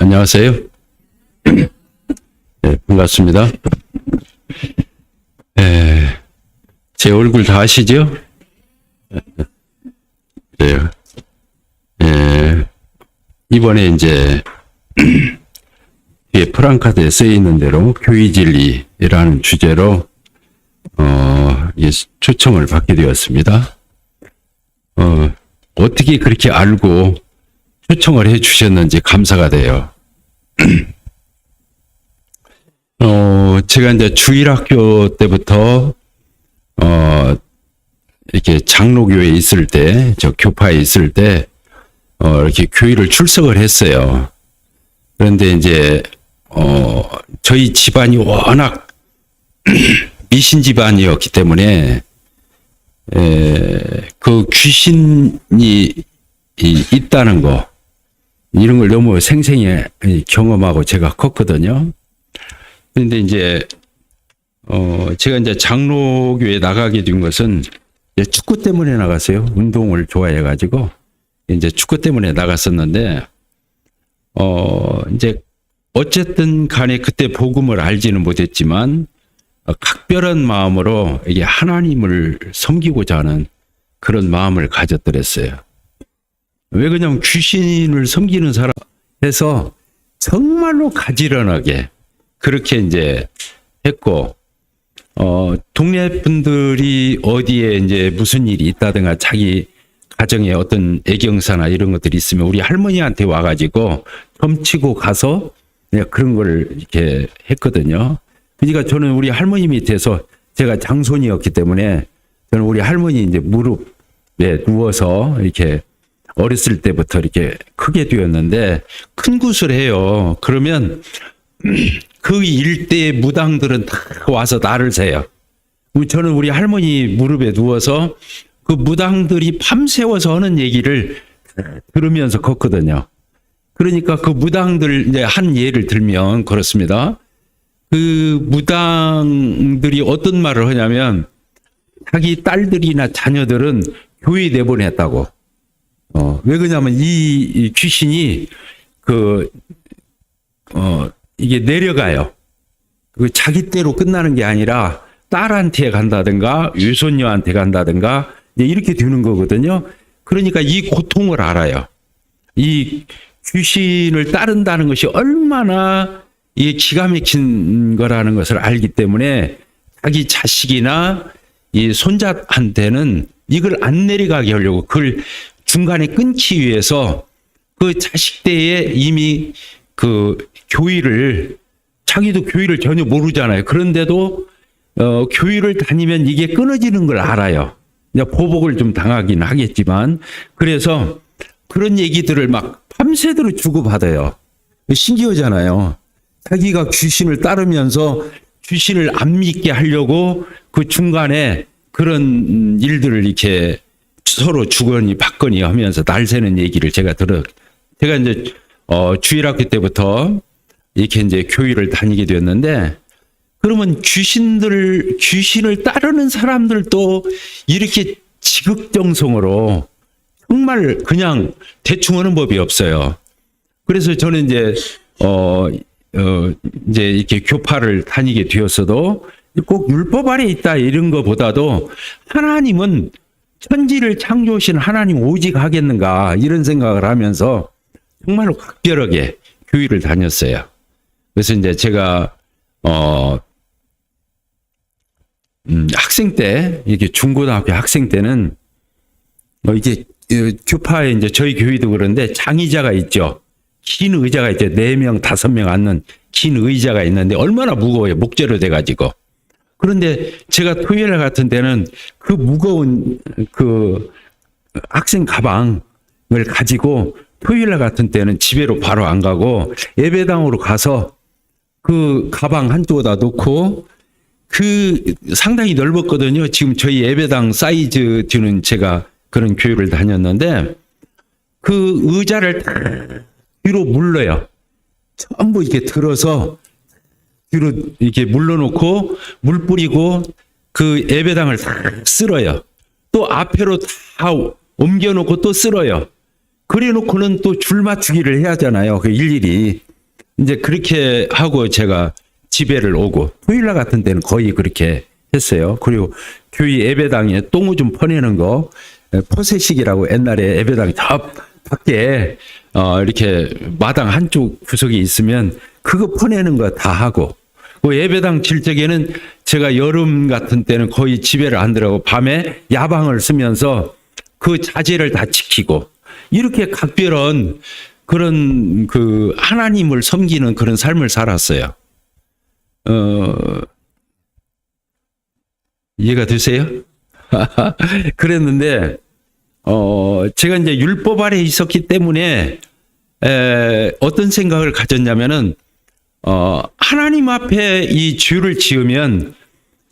안녕하세요. 네, 반갑습니다. 제 얼굴 다 아시죠? 그래요. 이번에 이제 뒤에 프랑카드에 쓰여 있는 대로 교의진리라는 주제로 초청을 받게 되었습니다. 어떻게 그렇게 알고 초청을 해 주셨는지 감사가 돼요. 제가 이제 주일학교 때부터 이렇게 장로교회에 있을 때, 저 교파에 있을 때 이렇게 교회를 출석을 했어요. 그런데 이제 저희 집안이 워낙 미신 집안이었기 때문에 그 귀신이 있다는 거, 이런 걸 너무 생생히 경험하고 제가 컸거든요. 그런데 이제 제가 이제 장로교에 나가게 된 것은 이제 축구 때문에 나갔어요. 운동을 좋아해가지고 이제 축구 때문에 나갔었는데 이제 어쨌든 간에 그때 복음을 알지는 못했지만 각별한 마음으로 이게 하나님을 섬기고자 하는 그런 마음을 가졌더랬어요. 왜 그러냐면 귀신을 섬기는 사람 해서 정말로 가지런하게 그렇게 이제 했고, 동네 분들이 어디에 이제 무슨 일이 있다든가 자기 가정에 어떤 애경사나 이런 것들이 있으면 우리 할머니한테 와가지고 점치고 가서 그런 걸 이렇게 했거든요. 그러니까 저는 우리 할머니 밑에서 제가 장손이었기 때문에 저는 우리 할머니 이제 무릎에 누워서 이렇게 어렸을 때부터 이렇게 크게 되었는데 큰 굿을 해요. 그러면 그 일대의 무당들은 다 와서 나를 세요. 저는 우리 할머니 무릎에 누워서 그 무당들이 밤새워서 하는 얘기를 들으면서 컸거든요. 그러니까 그 무당들 이제 한 예를 들면 그렇습니다. 그 무당들이 어떤 말을 하냐면 자기 딸들이나 자녀들은 교회 내보냈다고. 왜 그러냐면 이 귀신이 이게 내려가요. 그 자기 때로 끝나는 게 아니라 딸한테 간다든가 유손녀한테 간다든가 이렇게 되는 거거든요. 그러니까 이 고통을 알아요. 이 귀신을 따른다는 것이 얼마나 이 기가 막힌 거라는 것을 알기 때문에 자기 자식이나 이 손자한테는 이걸 안 내려가게 하려고 그걸 중간에 끊기 위해서 그 자식 때에 이미 그 교회를, 자기도 교회를 전혀 모르잖아요. 그런데도 교회를 다니면 이게 끊어지는 걸 알아요. 보복을 좀 당하긴 하겠지만, 그래서 그런 얘기들을 막 밤새도록 주고받아요. 신기하잖아요. 자기가 귀신을 따르면서 귀신을 안 믿게 하려고 그 중간에 그런 일들을 이렇게 서로 주거니 받거니 하면서 날 새는 얘기를 제가 제가 이제 주일학교 때부터 이렇게 이제 교회를 다니게 되었는데, 그러면 귀신을 따르는 사람들도 이렇게 지극정성으로 정말 그냥 대충 하는 법이 없어요. 그래서 저는 이제 이제 이렇게 교파를 다니게 되었어도 꼭 율법 아래 있다 이런 것보다도 하나님은 천지를 창조하신 하나님 오직 하겠는가 이런 생각을 하면서 정말로 각별하게 교회를 다녔어요. 그래서 이제 제가 학생 때, 이렇게 중고등학교 학생 때는 이게 교파에 이제 저희 교회도 그런데 장의자가 있죠. 긴 의자가 있죠. 4명, 5명 앉는 긴 의자가 있는데 얼마나 무거워요. 목재로 돼가지고. 그런데 제가 토요일 같은 때는 그 무거운 그 학생 가방을 가지고 토요일 같은 때는 집에로 바로 안 가고 예배당으로 가서 그 가방 한쪽에다 놓고, 그 상당히 넓었거든요. 지금 저희 예배당 사이즈 뒤는 제가 그런 교회를 다녔는데 그 의자를 뒤로 물러요. 전부 이렇게 들어서 뒤로 이렇게 물러놓고 물 뿌리고 그 예배당을 다 쓸어요. 또 앞으로 다 옮겨놓고 또 쓸어요. 그래 놓고는 또 줄 맞추기를 해야 하잖아요. 그 일일이. 이제 그렇게 하고 제가 집에를 오고 토요일 날 같은 때는 거의 그렇게 했어요. 그리고 교회 예배당에 똥오줌 퍼내는 거 포세식이라고 옛날에 예배당 저 밖에 이렇게 마당 한쪽 구석에 있으면 그거 퍼내는 거 다 하고 그 예배당 칠 적에는 제가 여름 같은 때는 거의 집에를 안 들어가고 밤에 야방을 쓰면서 그 자제를 다 지키고 이렇게 각별한 그런 그 하나님을 섬기는 그런 삶을 살았어요. 이해가 되세요? 그랬는데 제가 이제 율법 아래 있었기 때문에 어떤 생각을 가졌냐면은 하나님 앞에 이 죄를 지으면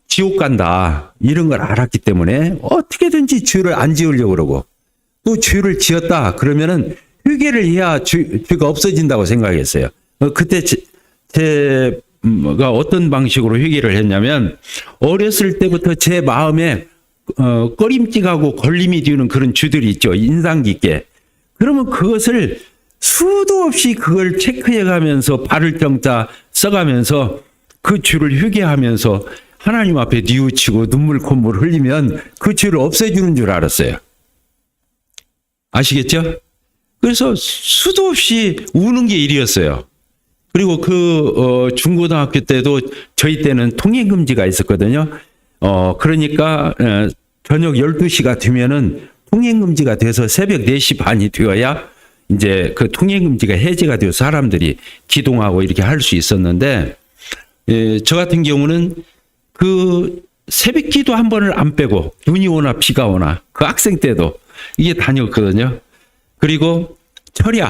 지옥 간다 이런 걸 알았기 때문에 어떻게든지 죄를 안 지으려고 그러고 또 죄를 지었다 그러면은 회개를 해야 죄가 없어진다고 생각했어요. 그때 제가 어떤 방식으로 회개를 했냐면 어렸을 때부터 제 마음에 꺼림칙하고 걸림이 되는 그런 죄들이 있죠. 인상 깊게. 그러면 그것을 수도 없이 그걸 체크해 가면서 발을 정자 써가면서 그 죄를 회개하면서 하나님 앞에 뉘우치고 눈물 콧물 흘리면 그 죄를 없애주는 줄 알았어요. 아시겠죠? 그래서 수도 없이 우는 게 일이었어요. 그리고 중고등학교 때도 저희 때는 통행금지가 있었거든요. 그러니까 저녁 12시가 되면은 통행금지가 돼서 새벽 4시 반이 되어야 이제 그 통행금지가 해제가 되어 사람들이 기동하고 이렇게 할 수 있었는데 저 같은 경우는 그 새벽 기도 한 번을 안 빼고 눈이 오나 비가 오나 그 학생 때도 이게 다녔거든요. 그리고 철야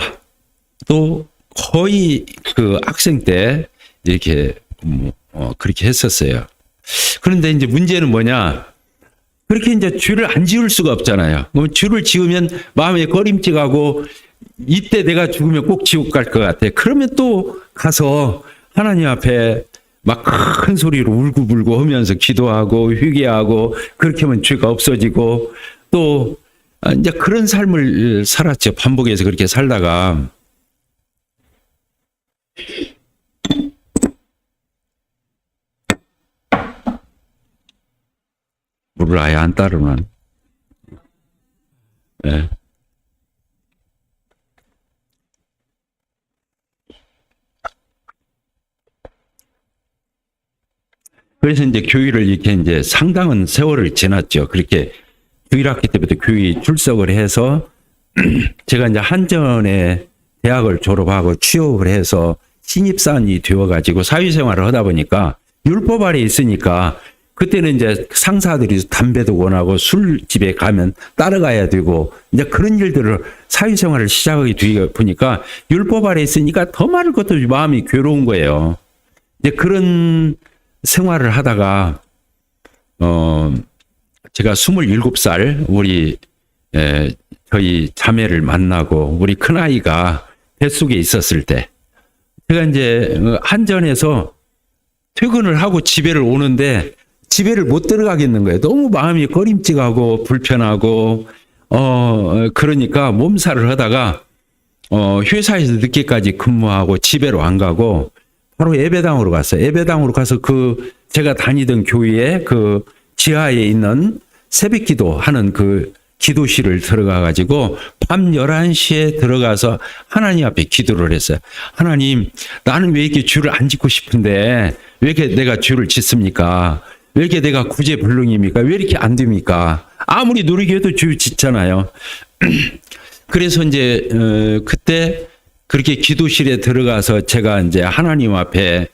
또 거의 그 학생 때 이렇게 그렇게 했었어요. 그런데 이제 문제는 뭐냐? 그렇게 이제 죄를 안 지을 수가 없잖아요. 그럼 죄를 지으면 마음에 꺼림칙하고 이때 내가 죽으면 꼭 지옥 갈 것 같아. 그러면 또 가서 하나님 앞에 막 큰 소리로 울고불고 하면서 기도하고 회개하고 그렇게 하면 죄가 없어지고 또 이제 그런 삶을 살았죠. 반복해서 그렇게 살다가 물을 아예 안 따르면 네. 그래서 이제 교회를 이렇게 이제 상당한 세월을 지났죠. 그렇게 주일학기 때부터 교회 출석을 해서 제가 이제 한전에 대학을 졸업하고 취업을 해서 신입사원이 되어가지고 사회생활을 하다 보니까 율법 아래 있으니까 그때는 이제 상사들이 담배도 원하고 술집에 가면 따라가야 되고 이제 그런 일들을 사회생활을 시작하게 되다 보니까 율법 아래 있으니까 더 많은 것들이 마음이 괴로운 거예요. 이제 그런 생활을 하다가 제가 27살 우리 저희 자매를 만나고 우리 큰아이가 뱃속에 있었을 때 제가 이제 한전에서 퇴근을 하고 집에를 오는데 집에를 못 들어가겠는 거예요. 너무 마음이 꺼림칙하고 불편하고 그러니까 몸살을 하다가 회사에서 늦게까지 근무하고 집에로 안 가고 바로 예배당으로 갔어요. 예배당으로 가서 제가 다니던 교회에 그 지하에 있는 새벽기도 하는 그 기도실을 들어가 가지고 밤 11시에 들어가서 하나님 앞에 기도를 했어요. 하나님, 나는 왜 이렇게 죄를 안 짓고 싶은데 왜 이렇게 내가 죄를 짓습니까? 왜 이렇게 내가 구제불능입니까? 왜 이렇게 안 됩니까? 아무리 노력해도 죄를 짓잖아요. 그래서 이제 그때 그렇게 기도실에 들어가서 제가 이제 하나님 앞에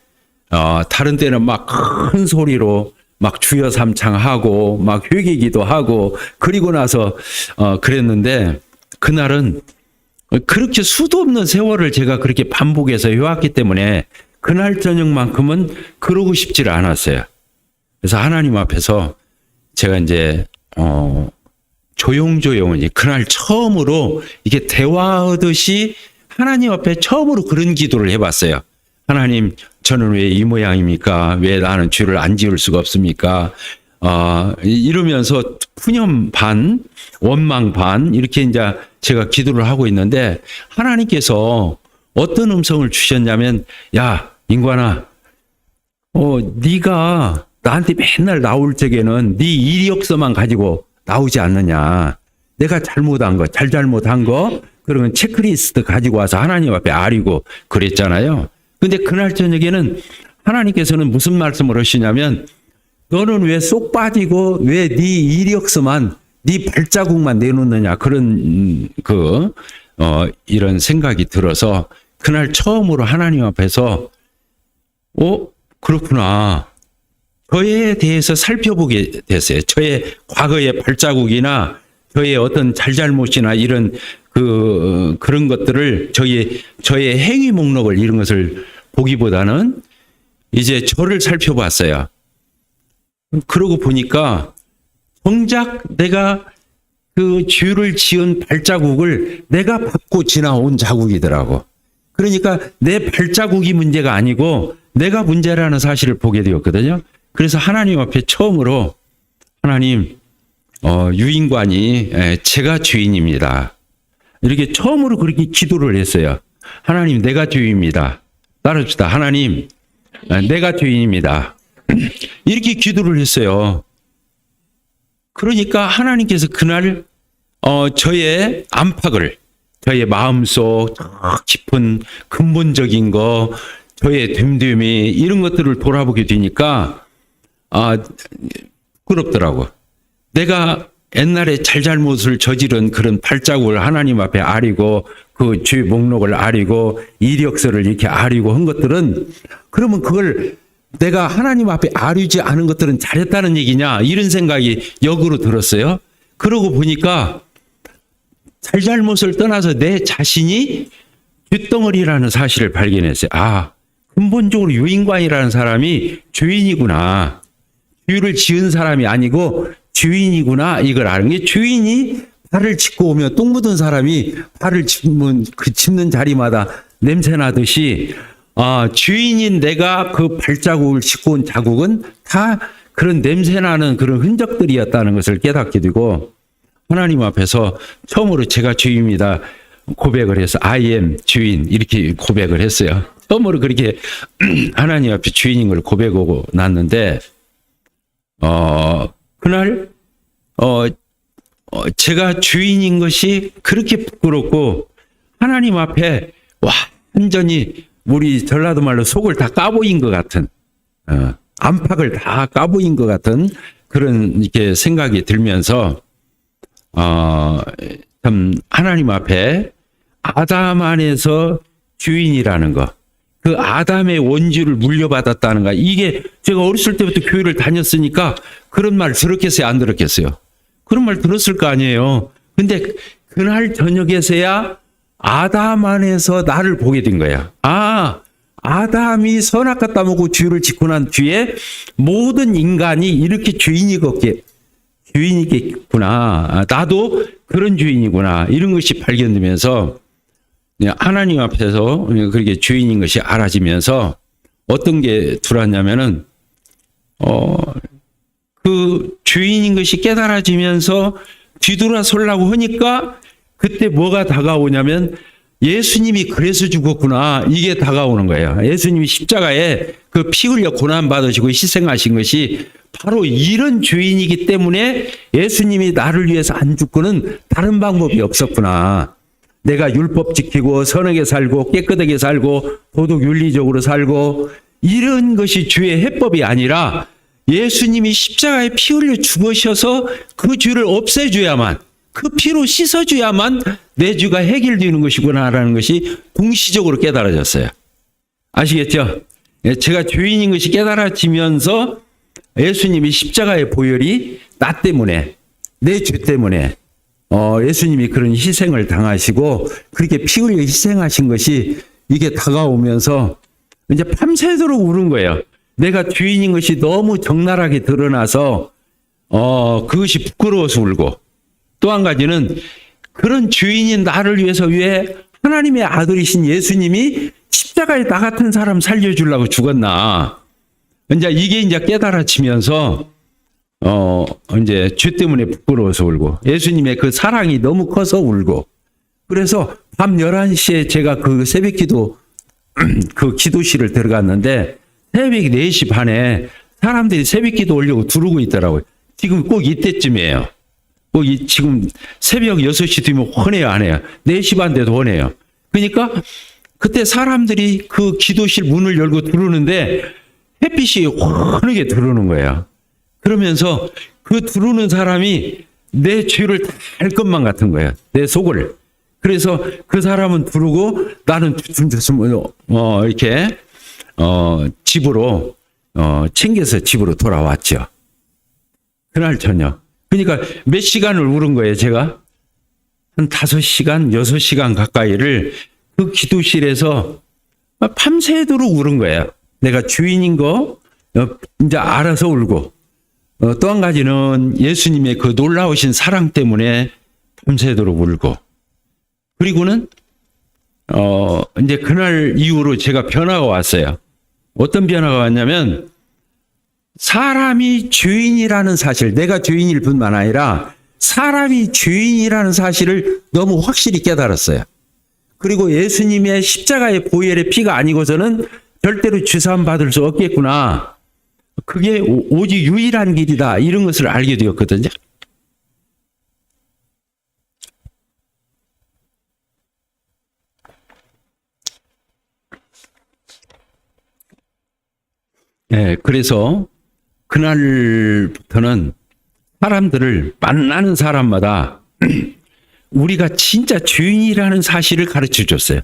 다른 때는 막 큰 소리로 막 주여 삼창하고 막 회개기도 하고 그리고 나서 그랬는데 그날은 그렇게 수도 없는 세월을 제가 그렇게 반복해서 해왔기 때문에 그날 저녁만큼은 그러고 싶지를 않았어요. 그래서 하나님 앞에서 제가 이제 조용조용히 그날 처음으로 이게 대화하듯이 하나님 앞에 처음으로 그런 기도를 해봤어요. 하나님, 저는 왜 이 모양입니까? 왜 나는 죄를 안 지을 수가 없습니까? 이러면서 푸념 반, 원망 반 이렇게 이제 제가 기도를 하고 있는데 하나님께서 어떤 음성을 주셨냐면, 야, 인관아, 네가 나한테 맨날 나올 적에는 네 이력서만 가지고 나오지 않느냐. 내가 잘못한 거, 잘못한 거, 그러면 체크리스트 가지고 와서 하나님 앞에 아리고 그랬잖아요. 근데 그날 저녁에는 하나님께서는 무슨 말씀을 하시냐면, 너는 왜 쏙 빠지고 왜 네 이력서만, 네 발자국만 내놓느냐. 그런 이런 생각이 들어서 그날 처음으로 하나님 앞에서 그렇구나. 저에 대해서 살펴보게 됐어요. 저의 과거의 발자국이나 저의 어떤 잘잘못이나 이런 그런 것들을 저의 행위 목록을 이런 것을 보기보다는 이제 저를 살펴봤어요. 그러고 보니까 정작 내가 그 죄를 지은 발자국을 내가 밟고 지나온 자국이더라고. 그러니까 내 발자국이 문제가 아니고 내가 문제라는 사실을 보게 되었거든요. 그래서 하나님 앞에 처음으로 하나님, 유인관이 제가 죄인입니다. 이렇게 처음으로 그렇게 기도를 했어요. 하나님, 내가 죄인입니다. 따라합시다. 하나님, 내가 죄인입니다. 이렇게 기도를 했어요. 그러니까 하나님께서 그날 저의 안팎을, 저의 마음속 깊은 근본적인 거, 저의 됨됨이 이런 것들을 돌아보게 되니까 부끄럽더라고. 내가 옛날에 잘못을 저지른 그런 발자국을 하나님 앞에 아리고 그 죄 목록을 아리고 이력서를 이렇게 아리고 한 것들은, 그러면 그걸 내가 하나님 앞에 아리지 않은 것들은 잘했다는 얘기냐, 이런 생각이 역으로 들었어요. 그러고 보니까 잘못을 떠나서 내 자신이 쇳덩어리라는 사실을 발견했어요. 근본적으로 유인관이라는 사람이 죄인이구나. 죄를 지은 사람이 아니고 죄인이구나. 이걸 아는 게, 죄인이 발을 짚고 오면 똥 묻은 사람이 발을 짚는 그 짚는 자리마다 냄새 나듯이, 죄인인 내가 그 발자국을 짚고 온 자국은 다 그런 냄새 나는 그런 흔적들이었다는 것을 깨닫게 되고, 하나님 앞에서 처음으로 제가 죄인입니다 고백을 해서 I am 죄인 이렇게 고백을 했어요. 처음으로 그렇게 하나님 앞에 죄인인 걸 고백하고 났는데, 그날 제가 죄인인 것이 그렇게 부끄럽고 하나님 앞에 완전히 우리 전라도 말로 속을 다 까보인 것 같은, 안팎을 다 까보인 것 같은 그런 이렇게 생각이 들면서 참 하나님 앞에 아담 안에서 죄인이라는 거, 그 아담의 원죄를 물려받았다는 거, 이게 제가 어렸을 때부터 교회를 다녔으니까 그런 말 들었겠어요, 안 들었겠어요? 그런 말 들었을 거 아니에요. 근데 그날 저녁에서야 아담 안에서 나를 보게 된 거야. 아담이 선악과 따먹고 죄를 짓고 난 뒤에 모든 인간이 이렇게 죄인이겠구나. 나도 그런 죄인이구나. 이런 것이 발견되면서 하나님 앞에서 그렇게 죄인인 것이 알아지면서 어떤 게 들어왔냐면은, 그 죄인인 것이 깨달아지면서 뒤돌아서려고 하니까 그때 뭐가 다가오냐면, 예수님이 그래서 죽었구나. 이게 다가오는 거예요. 예수님이 십자가에 그 피 흘려 고난 받으시고 희생하신 것이 바로 이런 죄인이기 때문에 예수님이 나를 위해서 안 죽고는 다른 방법이 없었구나. 내가 율법 지키고 선하게 살고 깨끗하게 살고 도덕 윤리적으로 살고 이런 것이 죄의 해법이 아니라 예수님이 십자가에 피 흘려 죽으셔서 그 죄를 없애줘야만, 그 피로 씻어줘야만 내 죄가 해결되는 것이구나라는 것이 공시적으로 깨달아졌어요. 아시겠죠? 제가 죄인인 것이 깨달아지면서 예수님이 십자가의 보혈이 나 때문에, 내 죄 때문에 예수님이 그런 희생을 당하시고 그렇게 피 흘려 희생하신 것이 이게 다가오면서 이제 밤새도록 우는 거예요. 내가 죄인인 것이 너무 적나라하게 드러나서 그것이 부끄러워서 울고, 또 한 가지는 그런 죄인인 나를 위해서 왜 하나님의 아들이신 예수님이 십자가에 나 같은 사람 살려주려고 죽었나. 이게 이제 깨달아지면서 이제 죄 때문에 부끄러워서 울고, 예수님의 그 사랑이 너무 커서 울고, 그래서 밤 11시에 제가 그 새벽 기도, 그 기도실을 들어갔는데 새벽 4시 반에 사람들이 새벽 기도 오려고 두르고 있더라고요. 지금 꼭 이때쯤이에요. 꼭 지금 새벽 6시 되면 훤해요, 안 해요? 4시 반 돼도 훤해요. 그러니까 그때 사람들이 그 기도실 문을 열고 들어오는데 햇빛이 환하게 들어오는 거예요. 그러면서 그 들어오는 사람이 내 죄를 다 알 것만 같은 거예요. 내 속을. 그래서 그 사람은 들어오고 나는 이렇게 집으로 챙겨서 집으로 돌아왔죠. 그날 저녁. 그러니까 몇 시간을 울은 거예요, 제가? 한 5시간, 6시간 가까이를 그 기도실에서 밤새도록 울은 거예요. 내가 주인인 거 이제 알아서 울고, 또 한 가지는 예수님의 그 놀라우신 사랑 때문에 밤새도록 울고, 그리고는 이제 그날 이후로 제가 변화가 왔어요. 어떤 변화가 왔냐면 사람이 죄인이라는 사실, 내가 죄인일 뿐만 아니라 사람이 죄인이라는 사실을 너무 확실히 깨달았어요. 그리고 예수님의 십자가의 보혈의 피가 아니고서는 절대로 주사함 받을 수 없겠구나. 그게 오직 유일한 길이다. 이런 것을 알게 되었거든요. 네, 그래서 그날부터는 사람들을 만나는 사람마다 우리가 진짜 죄인이라는 사실을 가르쳐 줬어요.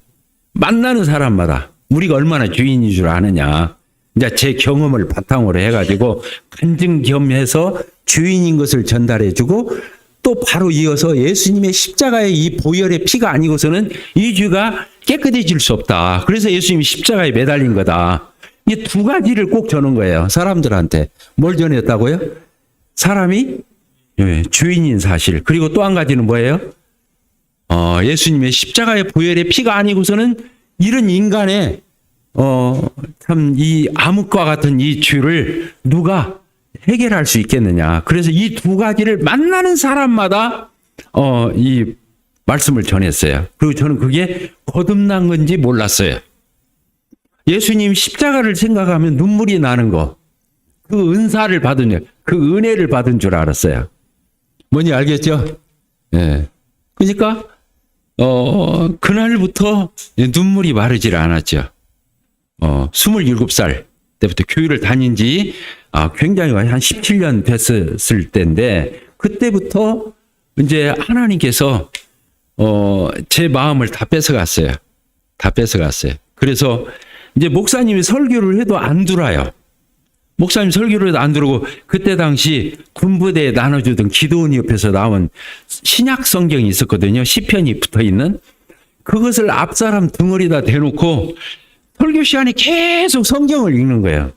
만나는 사람마다 우리가 얼마나 죄인인 줄 아느냐. 이제 제 경험을 바탕으로 해가지고 간증 겸해서 죄인인 것을 전달해주고 또 바로 이어서 예수님의 십자가의 이 보혈의 피가 아니고서는 이 죄가 깨끗해질 수 없다. 그래서 예수님이 십자가에 매달린 거다. 이 두 가지를 꼭 전한 거예요. 사람들한테. 뭘 전했다고요? 사람이 죄인인 사실. 그리고 또 한 가지는 뭐예요? 예수님의 십자가의 보혈의 피가 아니고서는 이런 인간의 참 이 암흑과 같은 이 죄를 누가 해결할 수 있겠느냐. 그래서 이 두 가지를 만나는 사람마다 이 말씀을 전했어요. 그리고 저는 그게 거듭난 건지 몰랐어요. 예수님 십자가를 생각하면 눈물이 나는 거, 그 은사를 받은, 그 은혜를 받은 줄 알았어요. 뭔지 알겠죠? 예. 그러니까 그날부터 눈물이 마르질 않았죠. 27살 때부터 교회를 다닌 지 굉장히 한 17년 됐을 때인데, 그때부터 이제 하나님께서 제 마음을 다 뺏어갔어요. 다 뺏어갔어요. 그래서 이제 목사님이 설교를 해도 안 들어요. 목사님 설교를 해도 안 들어오고, 그때 당시 군부대에 나눠주던 기도원 옆에서 나온 신약 성경이 있었거든요. 시편이 붙어 있는. 그것을 앞사람 덩어리다 대놓고 설교 시간에 계속 성경을 읽는 거예요.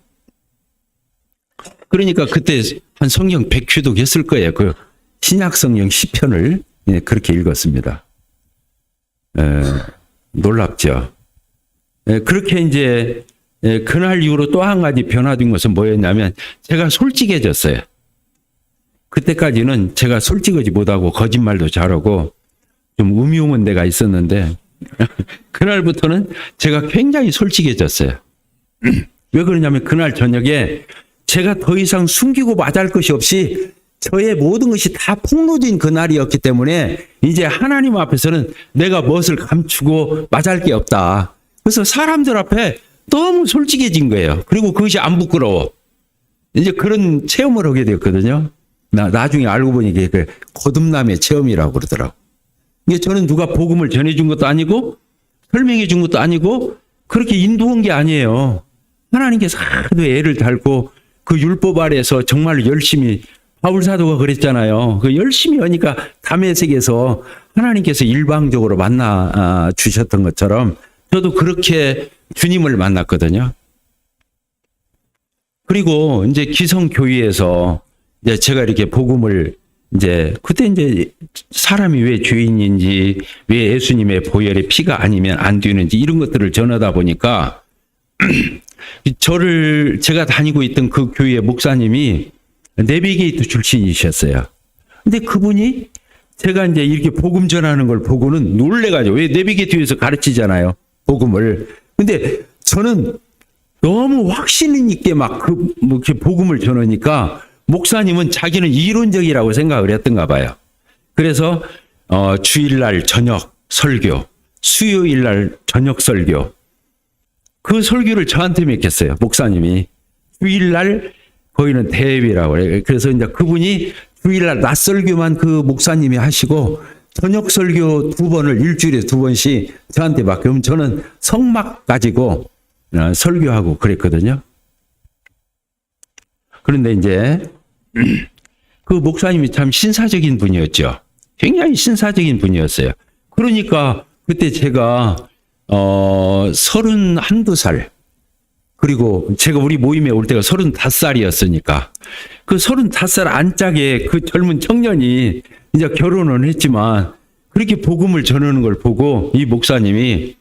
그러니까 그때 한 성경 100회독 했을 거예요. 그 신약 성경 시편을 그렇게 읽었습니다. 놀랍죠. 그렇게 이제 그날 이후로 또 한 가지 변화된 것은 뭐였냐면 제가 솔직해졌어요. 그때까지는 제가 솔직하지 못하고 거짓말도 잘하고 좀 음흉한 데가 있었는데 그날부터는 제가 굉장히 솔직해졌어요. 왜 그러냐면 그날 저녁에 제가 더 이상 숨기고 맞을 것이 없이 저의 모든 것이 다 폭로된 그날이었기 때문에 이제 하나님 앞에서는 내가 무엇을 감추고 맞을 게 없다. 그래서 사람들 앞에 너무 솔직해진 거예요. 그리고 그것이 안 부끄러워. 이제 그런 체험을 하게 되었거든요. 나중에 알고 보니 이게 그 거듭남의 체험이라고 그러더라고. 이게 저는 누가 복음을 전해준 것도 아니고 설명해 준 것도 아니고 그렇게 인도한 게 아니에요. 하나님께서 하도 애를 달고 그 율법 아래에서 정말 열심히, 바울 사도가 그랬잖아요. 그 열심히 하니까 다메섹에서 하나님께서 일방적으로 만나 주셨던 것처럼 저도 그렇게 주님을 만났거든요. 그리고 이제 기성교회에서 이제 제가 이렇게 복음을 이제 그때 이제 사람이 왜 죄인인지, 왜 예수님의 보혈의 피가 아니면 안 되는지 이런 것들을 전하다 보니까 제가 다니고 있던 그 교회 목사님이 내비게이터 출신이셨어요. 근데 그분이 제가 이제 이렇게 복음 전하는 걸 보고는 놀래가지고, 왜 내비게이터에서 가르치잖아요, 복음을. 근데 저는 너무 확신 있게 막 뭐 이렇게 복음을 전하니까 목사님은 자기는 이론적이라고 생각을 했던가 봐요. 그래서 주일날 저녁 설교, 수요일날 저녁 설교, 그 설교를 저한테 맡겼어요, 목사님이. 주일날 거기는 대회라고 그래요. 그래서 이제 그분이 주일날 낮 설교만 그 목사님이 하시고 저녁 설교 2번을 일주일에 2번씩 저한테 맡기면 저는 성막 가지고 설교하고 그랬거든요. 그런데 이제 그 목사님이 참 신사적인 분이었죠. 굉장히 신사적인 분이었어요. 그러니까 그때 제가 31살, 그리고 제가 우리 모임에 올 때가 35살이었으니까 그 35살 안짝에 그 젊은 청년이 이제 결혼은 했지만 그렇게 복음을 전하는 걸 보고 이 목사님이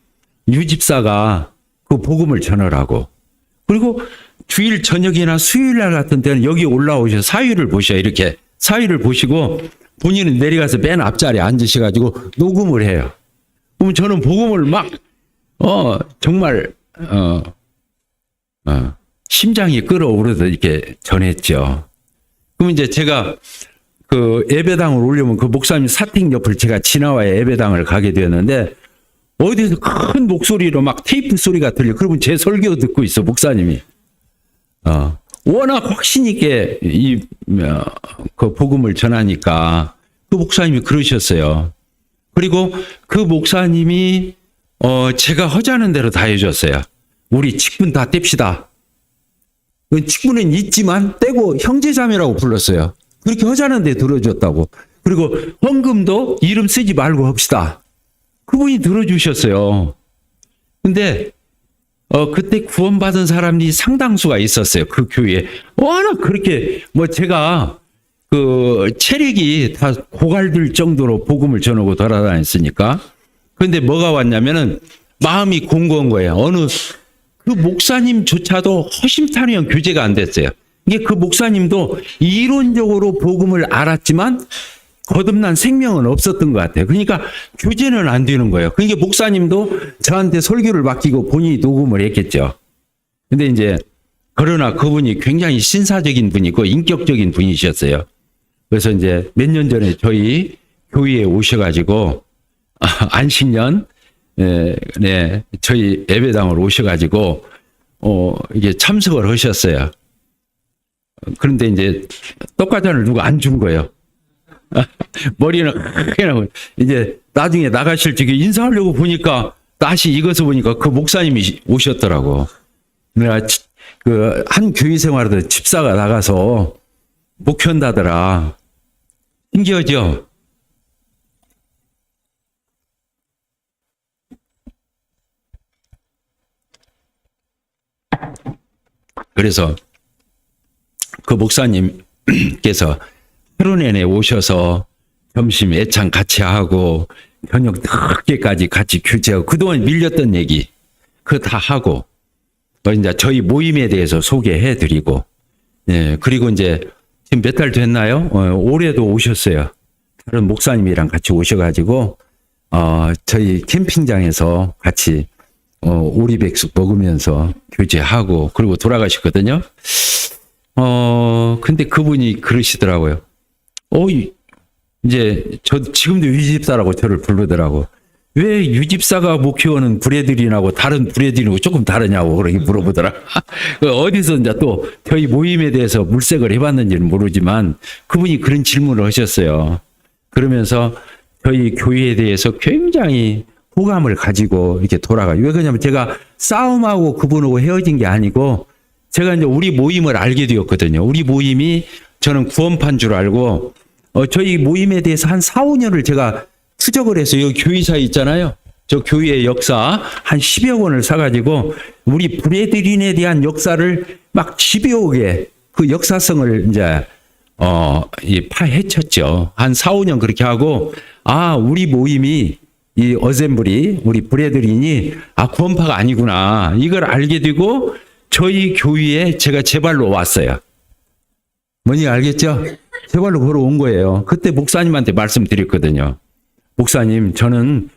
유집사가 그 복음을 전하라고, 그리고 주일 저녁이나 수요일 날 같은 때는 여기 올라오셔서 사위를 보셔요. 이렇게 사위를 보시고 본인은 내려가서 맨 앞자리에 앉으셔가지고 녹음을 해요. 그럼 저는 복음을 막 정말 심장이 끓어오르듯 이렇게 전했죠. 그럼 이제 제가 그 예배당을 오려면 그 목사님 사택 옆을 제가 지나와야 예배당을 가게 되었는데 어디서 큰 목소리로 막 테이프 소리가 들려. 그러면 제 설교 듣고 있어, 목사님이. 워낙 확신 있게 그 복음을 전하니까 그 목사님이 그러셨어요. 그리고 그 목사님이 제가 하자는 대로 다 해줬어요. 우리 직분 다 뗍시다. 직분은 있지만 떼고 형제자매라고 불렀어요. 그렇게 하자는 데 들어줬다고. 그리고 헌금도 이름 쓰지 말고 합시다. 그분이 들어주셨어요. 근데 그때 구원받은 사람이 상당수가 있었어요. 그 교회에. 워낙 그렇게 제가 그 체력이 다 고갈될 정도로 복음을 전하고 돌아다녔으니까. 그런데 뭐가 왔냐면은 마음이 공고한 거예요. 그 목사님조차도 허심탄회한 교제가 안 됐어요. 이게 그 목사님도 이론적으로 복음을 알았지만 거듭난 생명은 없었던 것 같아요. 그러니까 교제는 안 되는 거예요. 그러니까 목사님도 저한테 설교를 맡기고 본인이 녹음을 했겠죠. 근데 이제 그러나 그분이 굉장히 신사적인 분이고 인격적인 분이셨어요. 그래서 이제 몇 년 전에 저희 교회에 오셔가지고 안식년 저희 예배당을 오셔가지고 이게 참석을 하셨어요. 그런데 이제 떡과자를 누가 안 준 거예요. 머리는 그냥 이제 나중에 나가실 적에 인사하려고 보니까 다시 익어서 보니까 그 목사님이 오셨더라고. 내가 그 한 교회 생활에도 집사가 나가서 목회한다더라. 신기하죠? 그래서 그 목사님께서 하루 내내 오셔서 점심 애창 같이 하고 저녁 늦게까지 같이 교제하고 그동안 밀렸던 얘기 그거 다 하고 이제 저희 모임에 대해서 소개해드리고 그리고 이제 지금 몇 달 됐나요? 올해도 오셨어요. 다른 목사님이랑 같이 오셔가지고 저희 캠핑장에서 같이 오리백숙 먹으면서 교제하고 그리고 돌아가셨거든요. 근데 그분이 그러시더라고요. 이제 저 지금도 유집사라고 저를 부르더라고. 왜 유집사가 목회하는 브레드린하고 다른 브레드린하고 조금 다르냐고 그렇게 물어보더라. 어디서 이제 또 저희 모임에 대해서 물색을 해봤는지는 모르지만 그분이 그런 질문을 하셨어요. 그러면서 저희 교회에 대해서 굉장히 호감을 가지고 이렇게 돌아가요. 왜 그러냐면 제가 싸움하고 그분하고 헤어진 게 아니고 제가 이제 우리 모임을 알게 되었거든요. 우리 모임이 저는 구원파인 줄 알고 저희 모임에 대해서 한 4, 5년을 제가 추적을 해서 여기 교회사 있잖아요. 저 교회의 역사 한 10여 권을 사가지고 우리 브레드린에 대한 역사를 막 10여 개 그 역사성을 이제 파헤쳤죠. 한 4, 5년 그렇게 하고 우리 모임이 이 어셈블이 우리 브레드린이 구원파가 아니구나 이걸 알게 되고 저희 교회에 제가 제 발로 왔어요. 뭔지 알겠죠? 제발로 걸어온 거예요. 그때 목사님한테 말씀드렸거든요. 목사님, 저는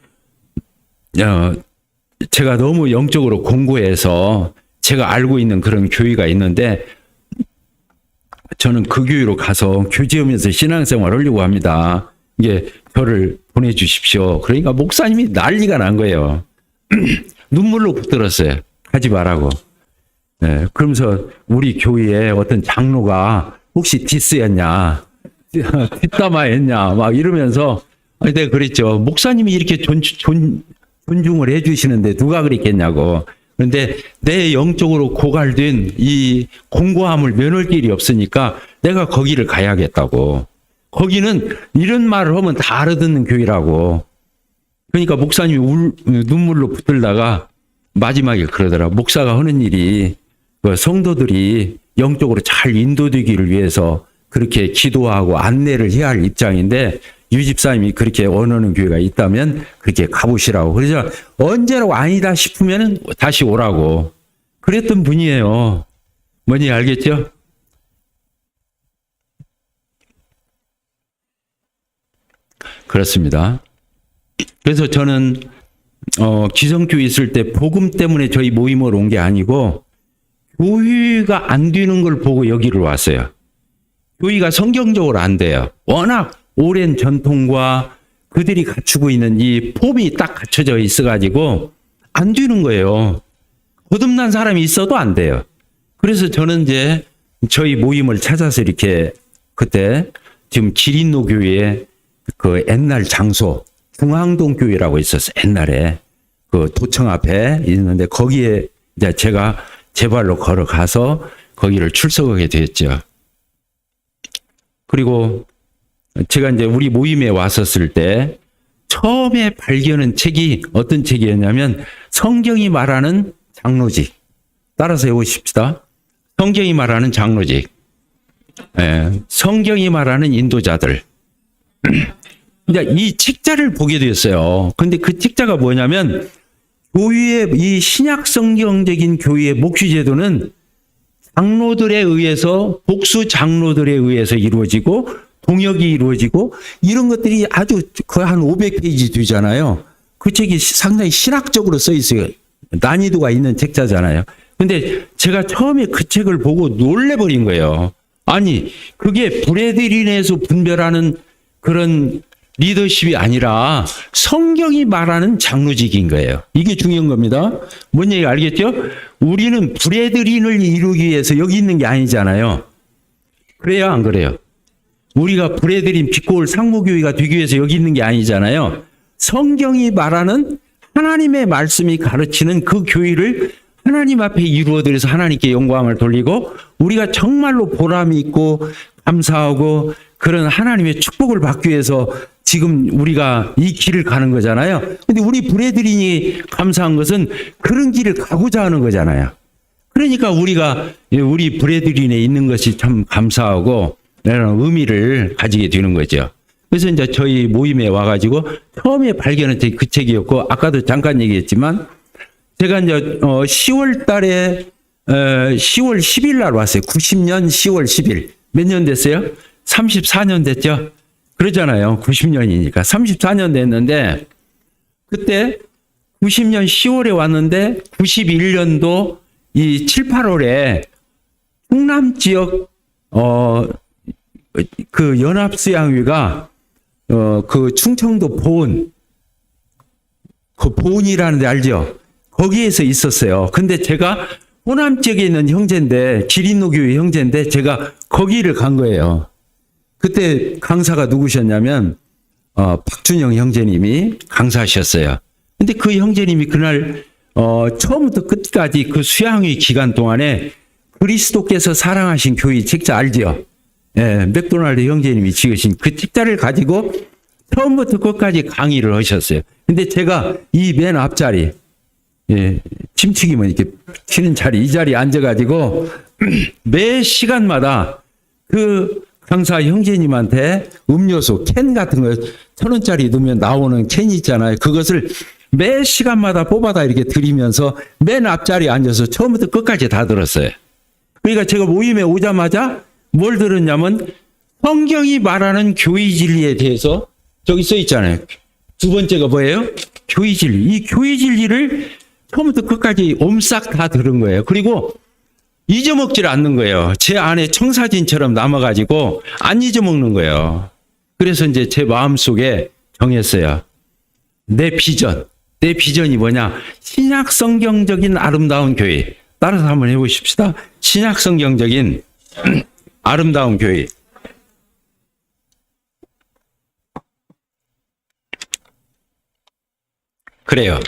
제가 너무 영적으로 공고해서 제가 알고 있는 그런 교회가 있는데 저는 그 교회로 가서 교제하면서 신앙생활 하려고 합니다. 이게 저를 보내주십시오. 그러니까 목사님이 난리가 난 거예요. 눈물로 붙들었어요. 하지 말라고. 네, 그러면서 우리 교회에 어떤 장로가 혹시 디스였냐, 뒷담화했냐, 막 이러면서 내가 그랬죠. 목사님이 이렇게 존중을 해주시는데 누가 그랬겠냐고. 그런데 내 영적으로 고갈된 이 공고함을 면할 길이 없으니까 내가 거기를 가야겠다고. 거기는 이런 말을 하면 다 알아듣는 교회라고. 그러니까 목사님이 눈물로 붙들다가 마지막에 그러더라. 목사가 하는 일이 그 성도들이 영적으로 잘 인도되기를 위해서 그렇게 기도하고 안내를 해야 할 입장인데 유 집사님이 그렇게 원하는 교회가 있다면 그렇게 가보시라고. 그래서 언제라고 아니다 싶으면 다시 오라고. 그랬던 분이에요. 뭔지 알겠죠? 그렇습니다. 그래서 저는 기성교회 있을 때 복음 때문에 저희 모임으로 온 게 아니고 교회가 안 되는 걸 보고 여기를 왔어요. 교회가 성경적으로 안 돼요. 워낙 오랜 전통과 그들이 갖추고 있는 이 폼이 딱 갖춰져 있어가지고 안 되는 거예요. 거듭난 사람이 있어도 안 돼요. 그래서 저는 이제 저희 모임을 찾아서 이렇게 그때 지금 기린노 교회에 그 옛날 장소 중앙동 교회라고 있었어요. 옛날에 그 도청 앞에 있는데 거기에 이제 제가 제 발로 걸어가서 거기를 출석하게 됐죠. 그리고 제가 이제 우리 모임에 왔었을 때 처음에 발견한 책이 어떤 책이었냐면 성경이 말하는 장로직. 따라서 해보십시다. 성경이 말하는 장로직. 성경이 말하는 인도자들. 이제 이 책자를 보게 됐어요. 근데 그 책자가 뭐냐면 교회의 이 신약 성경적인 교회의 목회제도는 장로들에 의해서 복수 장로들에 의해서 이루어지고 동역이 이루어지고 이런 것들이 아주 거의 한 500페이지 되잖아요. 그 책이 상당히 신학적으로 써 있어요. 난이도가 있는 책자잖아요. 근데 제가 처음에 그 책을 보고 놀래버린 거예요. 아니, 그게 브레드린에서 분별하는 그런 리더십이 아니라 성경이 말하는 장로직인 거예요. 이게 중요한 겁니다. 뭔 얘기 알겠죠? 우리는 브레드린을 이루기 위해서 여기 있는 게 아니잖아요. 그래요, 안 그래요? 우리가 브레드린 빛고울 상무교회가 되기 위해서 여기 있는 게 아니잖아요. 성경이 말하는 하나님의 말씀이 가르치는 그 교회를 하나님 앞에 이루어드려서 하나님께 영광을 돌리고 우리가 정말로 보람이 있고 감사하고 그런 하나님의 축복을 받기 위해서 지금 우리가 이 길을 가는 거잖아요. 근데 우리 브레드린이 감사한 것은 그런 길을 가고자 하는 거잖아요. 그러니까 우리 브레드린에 있는 것이 참 감사하고 이런 의미를 가지게 되는 거죠. 그래서 이제 저희 모임에 와가지고 처음에 발견한 책이 그 책이었고 아까도 잠깐 얘기했지만 제가 이제 10월 달에 10월 10일 날 왔어요. 90년 10월 10일. 몇 년 됐어요? 34년 됐죠? 그러잖아요. 90년이니까. 34년 됐는데 그때 90년 10월에 왔는데 91년도 이 7, 8월에 충남 지역 그 연합수양회가 그 충청도 보은 그 보은이라는 데 알죠? 거기에서 있었어요. 근데 제가 호남 지역에 있는 형제인데 기린노 교회 형제인데 제가 거기를 간 거예요. 그때 강사가 누구셨냐면 박준영 형제님이 강사하셨어요. 근데 그 형제님이 그날 처음부터 끝까지 그 수양회 기간 동안에 그리스도께서 사랑하신 교회 책자 알죠? 예, 맥도날드 형제님이 지으신 그 책자를 가지고 처음부터 끝까지 강의를 하셨어요. 근데 제가 이 맨 앞자리, 예, 침튀기면 이렇게 튀는 자리, 이 자리에 앉아가지고 매 시간마다 그 강사 형제님한테 음료수 캔 같은 거 1,000원짜리 넣으면 나오는 캔 있잖아요. 그것을 매 시간마다 뽑아다 이렇게 드리면서 맨 앞자리에 앉아서 처음부터 끝까지 다 들었어요. 그러니까 제가 모임에 오자마자 뭘 들었냐면 성경이 말하는 교회 진리에 대해서 저기 써 있잖아요. 두 번째가 뭐예요? 교회 진리. 이 교회 진리를 처음부터 끝까지 옴싹 다 들은 거예요. 그리고 잊어먹질 않는 거예요. 제 안에 청사진처럼 남아가지고 안 잊어먹는 거예요. 그래서 이제 제 마음속에 정했어요. 내 비전이 뭐냐? 신약 성경적인 아름다운 교회. 따라서 한번 해보십시다. 신약 성경적인 아름다운 교회. 그래요.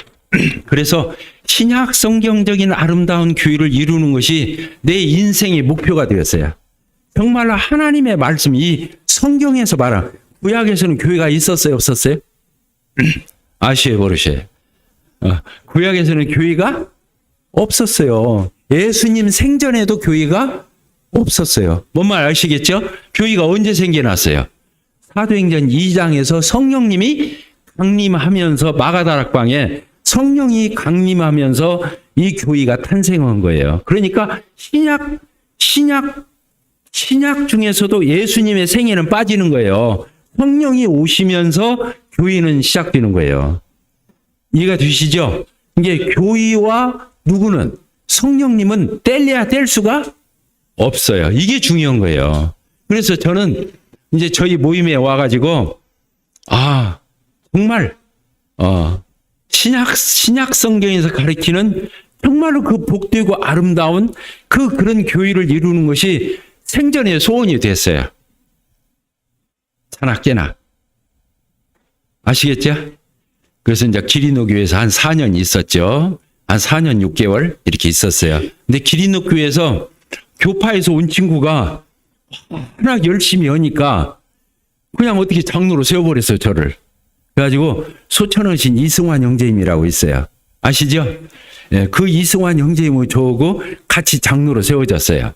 그래서 신약 성경적인 아름다운 교회를 이루는 것이 내 인생의 목표가 되었어요. 정말로 하나님의 말씀, 이 성경에서 말한, 구약에서는 교회가 있었어요, 없었어요? 아시에 버릇이에요. 구약에서는 교회가 없었어요. 예수님 생전에도 교회가 없었어요. 뭔 말 아시겠죠? 교회가 언제 생겨났어요? 사도행전 2장에서 성령님이 강림하면서 마가다락방에 성령이 강림하면서 이 교회가 탄생한 거예요. 그러니까 신약 중에서도 예수님의 생애는 빠지는 거예요. 성령이 오시면서 교회는 시작되는 거예요. 이해가 되시죠? 이게 교회와 누구는 성령님은 뗄래야 뗄 수가 없어요. 이게 중요한 거예요. 그래서 저는 이제 저희 모임에 와가지고 정말 신약 성경에서 가리키는 정말로 그 복되고 아름다운 그런 교회를 이루는 것이 생전의 소원이 됐어요. 차나 아시겠죠? 그래서 이제 기린노 교회에서 한 4년 있었죠. 한 4년 6개월 이렇게 있었어요. 근데 기린노 교회에서 교파에서 온 친구가 워낙 열심히 하니까 그냥 어떻게 장로로 세워버렸어요, 저를. 그래가지고 소천어신 이승환 형제님이라고 있어요. 아시죠? 예, 그 이승환 형제님을 저하고 같이 장로로 세워졌어요.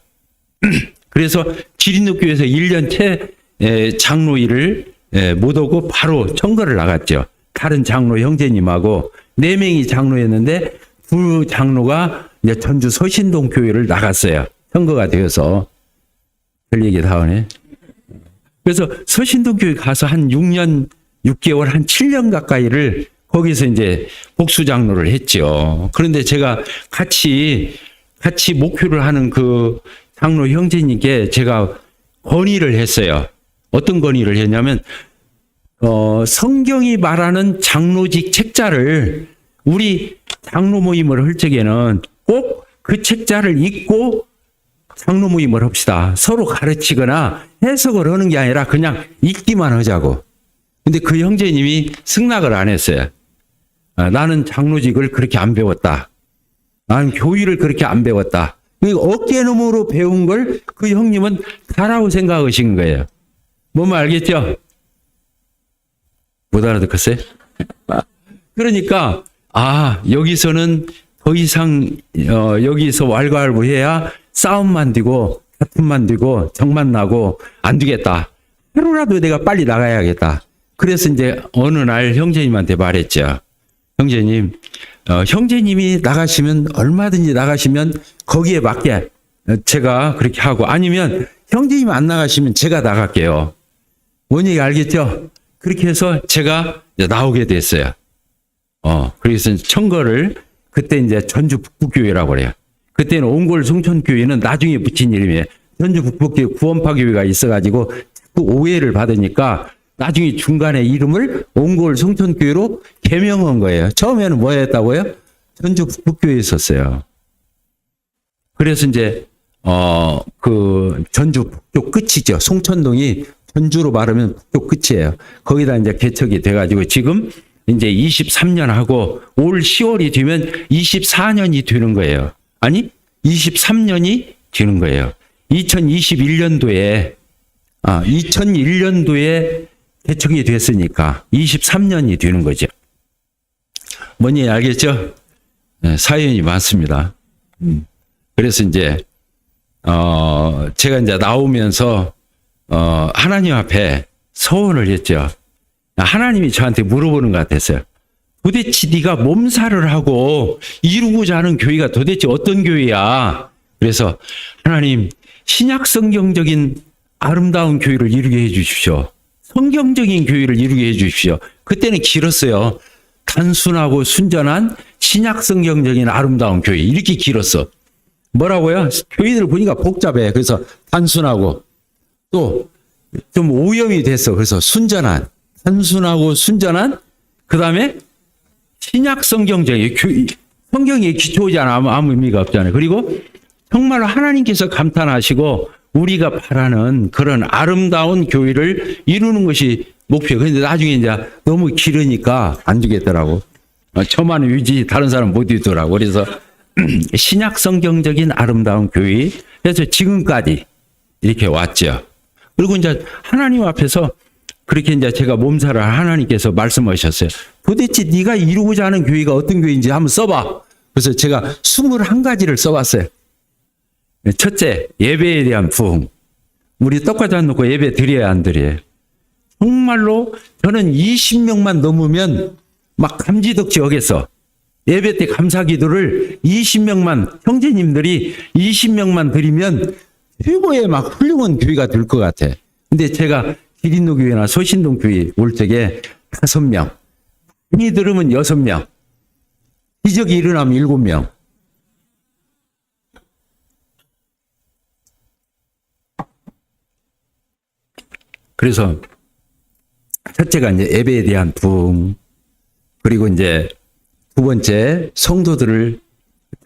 그래서 기린노 교회에서 1년째 장로 일을 못 오고 바로 청거를 나갔죠. 다른 장로 형제님하고 4명이 장로였는데 두 장로가 이제 전주 서신동 교회를 나갔어요. 청거가 되어서. 별 얘기 다 하네. 그래서 서신동 교회 가서 한 6년 6개월 한 7년 가까이를 거기서 이제 복수 장로를 했죠. 그런데 제가 같이 목표를 하는 그 장로 형제님께 제가 건의를 했어요. 어떤 건의를 했냐면 성경이 말하는 장로직 책자를 우리 장로 모임을 할 적에는 꼭 그 책자를 읽고 장로 모임을 합시다. 서로 가르치거나 해석을 하는 게 아니라 그냥 읽기만 하자고. 근데 그 형제님이 승낙을 안 했어요. 나는 장로직을 그렇게 안 배웠다. 나는 교의를 그렇게 안 배웠다. 어깨너머로 배운 걸 그 형님은 다라고 생각하신 거예요. 뭔 말 알겠죠? 못 알아듣겠어요? 그러니까 여기서는 더 이상 여기서 왈가왈부해야 싸움만 되고 다툼만 되고 정만 나고 안 되겠다. 하루라도 내가 빨리 나가야겠다. 그래서 이제 어느 날 형제님한테 말했죠. 형제님, 형제님이 나가시면 얼마든지 나가시면 거기에 맞게 제가 그렇게 하고 아니면 형제님 안 나가시면 제가 나갈게요. 뭔 얘기 알겠죠? 그렇게 해서 제가 이제 나오게 됐어요. 그래서 청거를 그때 이제 전주 북부교회라고 그래요. 그때는 옹골 송천교회는 나중에 붙인 이름이에요. 전주 북부교회 구원파교회가 있어가지고 자꾸 오해를 받으니까 나중에 중간에 이름을 옹골 송천교회로 개명한 거예요. 처음에는 뭐였다고요? 전주 북부교회에 있었어요. 그래서 이제 그 전주 북쪽 끝이죠. 송천동이 전주로 말하면 북쪽 끝이에요. 거기다 이제 개척이 돼가지고 지금 이제 23년 하고 올 10월이 되면 24년이 되는 거예요. 아니 23년이 되는 거예요. 2021년도에 개척이 됐으니까 23년이 되는 거죠. 뭔지 알겠죠? 네, 사연이 많습니다. 그래서 이제 제가 이제 나오면서 하나님 앞에 서원을 했죠. 하나님이 저한테 물어보는 것 같았어요. 도대체 네가 몸살을 하고 이루고자 하는 교회가 도대체 어떤 교회야? 그래서 하나님 신약 성경적인 아름다운 교회를 이루게 해 주십시오. 성경적인 교회를 이루게 해 주십시오. 그때는 길었어요. 단순하고 순전한 신약 성경적인 아름다운 교회. 이렇게 길었어. 뭐라고요? 교회들 보니까 복잡해. 그래서 단순하고 또 좀 오염이 됐어. 그래서 순전한, 단순하고 순전한, 그 다음에 신약 성경적인 교회. 성경에 기초오지 않으면 아무 의미가 없잖아요. 그리고 정말 하나님께서 감탄하시고 우리가 바라는 그런 아름다운 교회를 이루는 것이 목표. 그런데 나중에 이제 너무 길으니까 안 주겠더라고. 저만 유지, 다른 사람 못 유더라고. 그래서 신약 성경적인 아름다운 교회. 그래서 지금까지 이렇게 왔죠. 그리고 이제 하나님 앞에서 그렇게 이제 제가 몸살을 하나님께서 말씀하셨어요. 도대체 네가 이루고자 하는 교회가 어떤 교회인지 한번 써봐. 그래서 제가 21가지를 써봤어요. 첫째, 예배에 대한 부흥. 우리 떡과자 안 놓고 예배 드려야 안 드려요. 정말로 저는 20명만 넘으면 막 감지덕지 하겠어. 예배 때 감사 기도를 20명만, 형제님들이 20명만 드리면 최고의 막 훌륭한 교회가 될 것 같아. 근데 제가 기린노 교회나 소신동 교회 올 적에 5명, 많이 들으면 6명, 기적이 일어나면 7명. 그래서 첫째가 이제 예배에 대한 부흥, 그리고 이제 두 번째 성도들을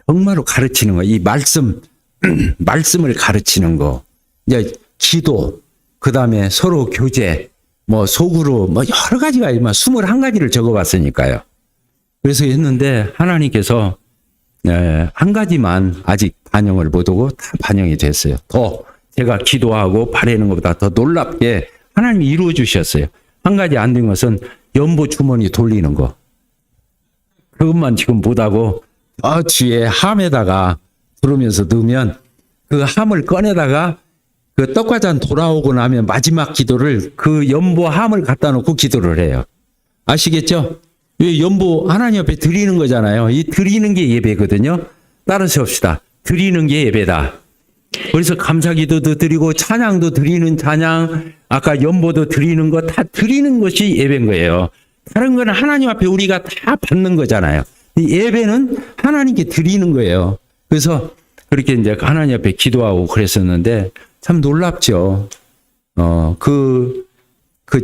정말로 가르치는 거, 이 말씀을 가르치는 거, 이제 기도, 그 다음에 서로 교제, 뭐 속으로 뭐 여러 가지가 21가지를 적어봤으니까요. 그래서 했는데 하나님께서 한 가지만 아직 반영을 못하고 다 반영이 됐어요. 더 제가 기도하고 바라는 것보다 더 놀랍게 하나님이 이루어 주셨어요. 한 가지 안 된 것은 연보 주머니 돌리는 거. 그것만 지금 못하고 뒤에 함에다가 들으면서 넣으면 그 함을 꺼내다가 그 떡과잔 돌아오고 나면 마지막 기도를 그 연보 함을 갖다 놓고 기도를 해요. 아시겠죠? 이 연보 하나님 앞에 드리는 거잖아요. 이 드리는 게 예배거든요. 따라서 합시다. 드리는 게 예배다. 그래서 감사기도도 드리고 찬양도 드리는 찬양, 아까 연보도 드리는 거 다 드리는 것이 예배인 거예요. 다른 거는 하나님 앞에 우리가 다 받는 거잖아요. 이 예배는 하나님께 드리는 거예요. 그래서 그렇게 이제 하나님 앞에 기도하고 그랬었는데 참 놀랍죠.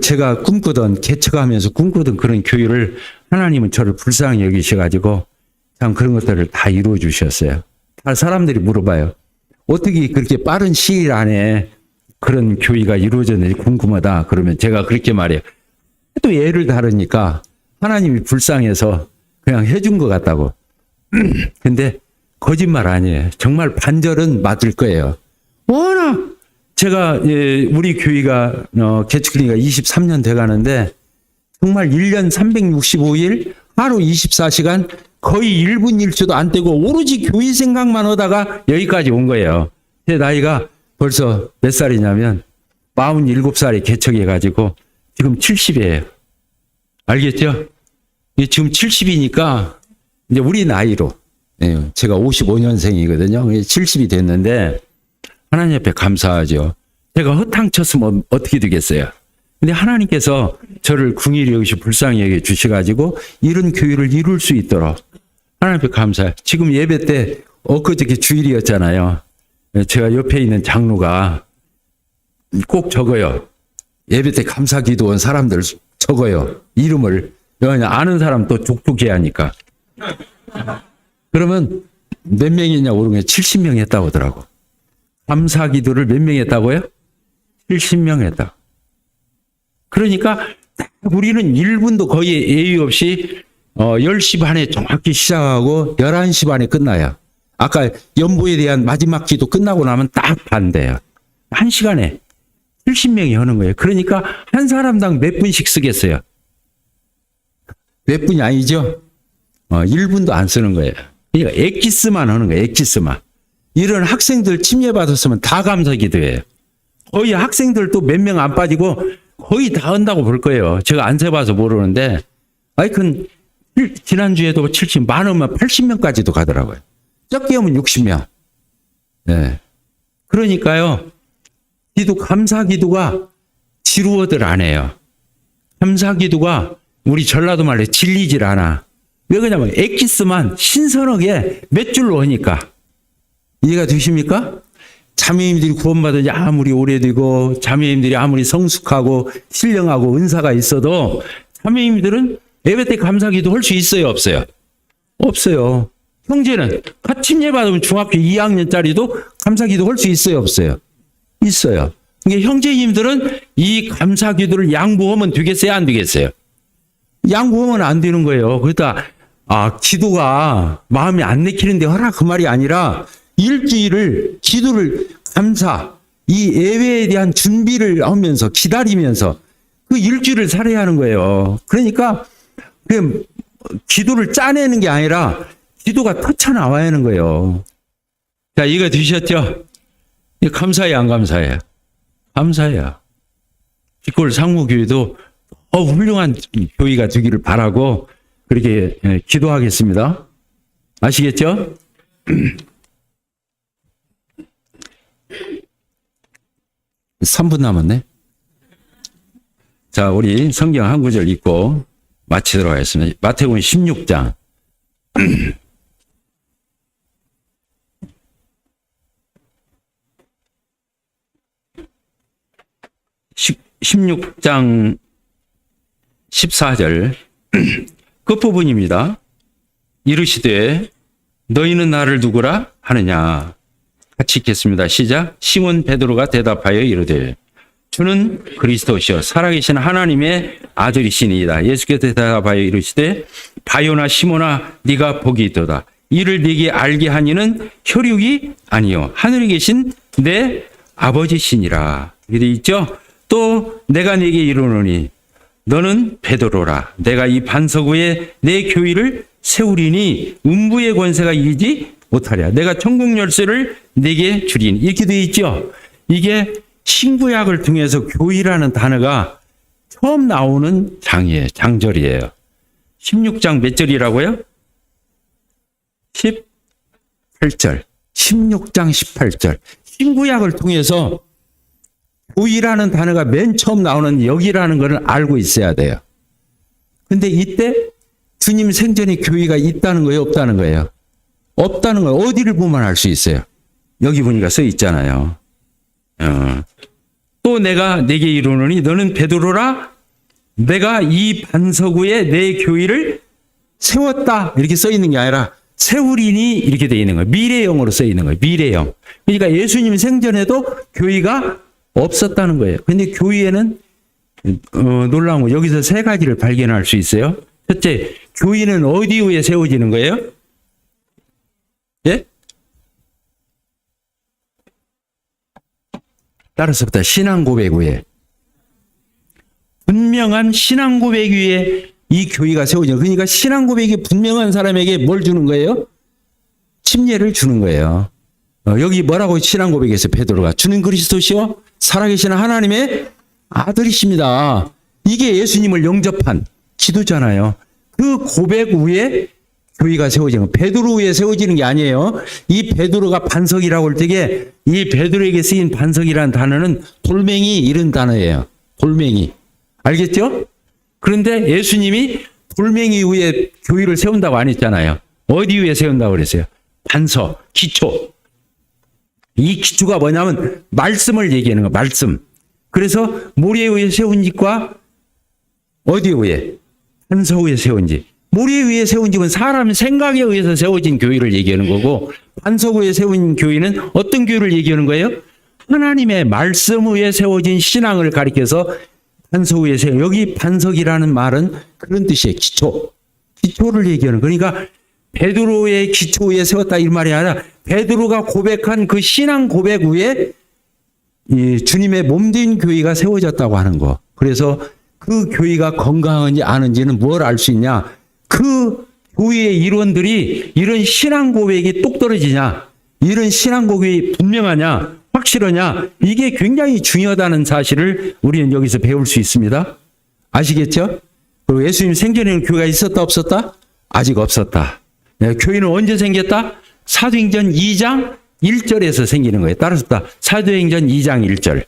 제가 꿈꾸던, 개척하면서 꿈꾸던 그런 교회를 하나님은 저를 불쌍히 여기셔가지고 참 그런 것들을 다 이루어 주셨어요. 다 사람들이 물어봐요. 어떻게 그렇게 빠른 시일 안에 그런 교회가 이루어졌는지 궁금하다. 그러면 제가 그렇게 말해요. 또 예를 다르니까 하나님이 불쌍해서 그냥 해준 것 같다고. 근데 거짓말 아니에요. 정말 반절은 맞을 거예요. 워낙 제가 우리 교회가 개척기가 23년 돼가는데 정말 1년 365일 하루 24시간 거의 1분 1초도 안 떼고 오로지 교회 생각만 하다가 여기까지 온 거예요. 제 나이가 벌써 몇 살이냐면 47살이 개척해가지고 지금 70이에요. 알겠죠? 지금 70이니까 이제 우리 나이로 제가 55년생이거든요. 70이 됐는데 하나님 앞에 감사하죠. 제가 허탕 쳤으면 어떻게 되겠어요? 근데 하나님께서 저를 긍휼히 여기시 불쌍히 여겨 주셔가지고 이런 교회를 이룰 수 있도록 하나님 앞에 감사해요. 지금 예배 때 엊그저께 주일이었잖아요. 제가 옆에 있는 장로가 꼭 적어요. 예배 때 감사 기도 온 사람들 적어요. 이름을. 아는 사람 또 족족해야 하니까. 그러면 몇 명이냐고 그러면 70명 했다고 하더라고. 감사 기도를 몇 명 했다고요? 70명 했다. 그러니까 우리는 1분도 거의 예의 없이 10시 반에 정확히 시작하고 11시 반에 끝나요. 아까 연보에 대한 마지막 기도 끝나고 나면 딱 반대요. 1시간에 70명이 하는 거예요. 그러니까 한 사람당 몇 분씩 쓰겠어요? 몇 분이 아니죠? 1분도 안 쓰는 거예요. 그러니까 엑기스만 하는 거예요. 엑기스만. 이런 학생들 침례받았으면 다 감사 기도예요. 거의 학생들도 몇 명 안 빠지고 거의 다 한다고 볼 거예요. 제가 안 세봐서 모르는데 아이콘 지난주에도 70, 많으면 80명까지도 가더라고요. 적게 하면 60명. 네. 그러니까요. 감사 기도가 지루어들 안 해요. 감사 기도가 우리 전라도 말로 질리질 않아. 왜 그러냐면 엑기스만 신선하게 몇 줄로 하니까. 이해가 되십니까? 자매님들이 구원받은 지 아무리 오래되고 자매님들이 아무리 성숙하고 신령하고 은사가 있어도 자매님들은 예배 때 감사기도 할 수 있어요, 없어요? 없어요. 형제는 같이 예배 받으면 중학교 2학년짜리도 감사기도 할 수 있어요, 없어요? 있어요. 그러니까 형제님들은 이 감사기도를 양보하면 되겠어요, 안 되겠어요? 양보하면 안 되는 거예요. 그러다 기도가 마음이 안 내키는데 하라 그 말이 아니라 일주일을 기도를 이 예배에 대한 준비를 하면서 기다리면서 그 일주일을 살아야 하는 거예요. 그러니까 기도를 짜내는 게 아니라 기도가 터쳐 나와야 하는 거예요. 자, 이거 드셨죠? 감사해요, 안 감사해요? 감사해요. 빛골 상무교회도 훌륭한 교회가 되기를 바라고 그렇게 기도하겠습니다. 아시겠죠? 3분 남았네. 자, 우리 성경 한 구절 읽고 마치도록 하겠습니다. 마태복음 16장. 16장 14절 끝부분입니다. 이르시되 너희는 나를 누구라 하느냐. 같이 읽겠습니다. 시작. 시몬 베드로가 대답하여 이르되 주는 그리스도시요 살아계신 하나님의 아들이시니이다. 예수께서 대답하여 이르시되 바요나 시몬아 네가 복이 있도다. 이를 네게 알게 하니는 혈육이 아니요 하늘에 계신 내 아버지시니라. 이렇게 있죠. 또 내가 네게 이르노니 너는 베드로라. 내가 이 반석 위에 내 교회를 세우리니 음부의 권세가 이기지 못하랴. 내가 천국 열쇠를 네게 주리니. 이렇게 되어 있죠. 이게 신구약을 통해서 교회라는 단어가 처음 나오는 장절이에요. 16장 몇 절이라고요? 18절. 16장 18절. 신구약을 통해서 교회라는 단어가 맨 처음 나오는 여기라는 것을 알고 있어야 돼요. 근데 이때 주님 생전에 교회가 있다는 거예요, 없다는 거예요? 없다는 거예요. 어디를 보면 알 수 있어요? 여기 보니까 써 있잖아요. 또 내가 네게 이르노니 너는 베드로라. 내가 이 반석 위에 내 교회를 세웠다. 이렇게 써 있는 게 아니라 세우리니 이렇게 돼 있는 거예요. 미래형으로 써 있는 거예요. 미래형. 그러니까 예수님 생전에도 교회가 없었다는 거예요. 근데 교회에는 놀라운 거 여기서 세 가지를 발견할 수 있어요. 첫째, 교회는 어디 위에 세워지는 거예요? 예? 따라서부터 신앙 고백 위에. 분명한 신앙 고백 위에 이 교회가 세워져요. 그러니까 신앙 고백이 분명한 사람에게 뭘 주는 거예요? 침례를 주는 거예요. 여기 뭐라고 신앙 고백에서 베드로가 주는 그리스도시요 살아계신 하나님의 아들이십니다. 이게 예수님을 영접한 기도잖아요. 그 고백 위에 교회가 세워지는 거예요. 베드로 위에 세워지는 게 아니에요. 이 베드로가 반석이라고 할 때에 이 베드로에게 쓰인 반석이라는 단어는 돌멩이 이런 단어예요. 돌멩이. 알겠죠? 그런데 예수님이 돌멩이 위에 교회를 세운다고 안 했잖아요. 어디 위에 세운다고 그랬어요? 반석, 기초. 이 기초가 뭐냐면 말씀을 얘기하는 거예요. 말씀. 그래서 모래 위에 세운 집과 어디 위에? 반석 위에 세운 집. 모래 위에 세운 집은 사람 생각에 의해서 세워진 교회를 얘기하는 거고 반석 위에 세운 교회는 어떤 교회를 얘기하는 거예요? 하나님의 말씀 위에 세워진 신앙을 가리켜서 반석 위에 세워. 여기 반석이라는 말은 그런 뜻이에요. 기초. 기초를 얘기하는. 그러니까 베드로의 기초 위에 세웠다 이 말이 아니라 베드로가 고백한 그 신앙 고백 위에 이 주님의 몸된 교회가 세워졌다고 하는 거. 그래서 그 교회가 건강한지 아는지는 뭘 알 수 있냐? 그 교회의 일원들이 이런 신앙 고백이 똑 떨어지냐? 이런 신앙 고백이 분명하냐? 확실하냐? 이게 굉장히 중요하다는 사실을 우리는 여기서 배울 수 있습니다. 아시겠죠? 그리고 예수님 생전에는 교회가 있었다 없었다? 아직 없었다. 교회는 언제 생겼다? 사도행전 2장 1절에서 생기는 거예요. 따라서 사도행전 2장 1절.